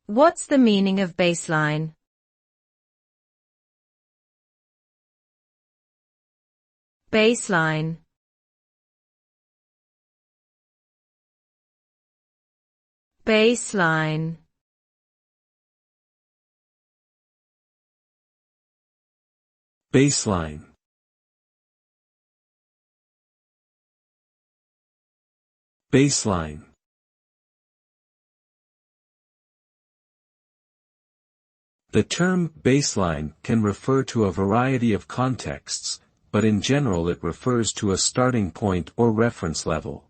What's the meaning of baseline? Baseline. Baseline. Baseline. Baseline. The term baseline can refer to a variety of contexts, but in general it refers to a starting point or reference level.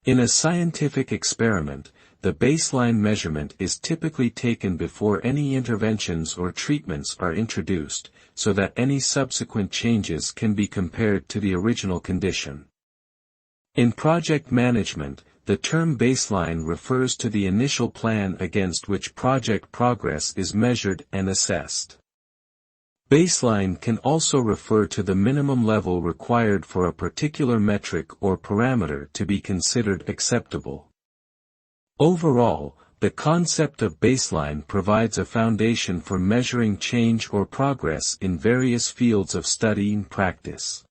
In a scientific experiment, the baseline measurement is typically taken before any interventions or treatments are introduced, so that any subsequent changes can be compared to the original condition. In project management, the term baseline refers to the initial plan against which project progress is measured and assessed. Baseline can also refer to the minimum level required for a particular metric or parameter to be considered acceptable. Overall, the concept of baseline provides a foundation for measuring change or progress in various fields of study and practice.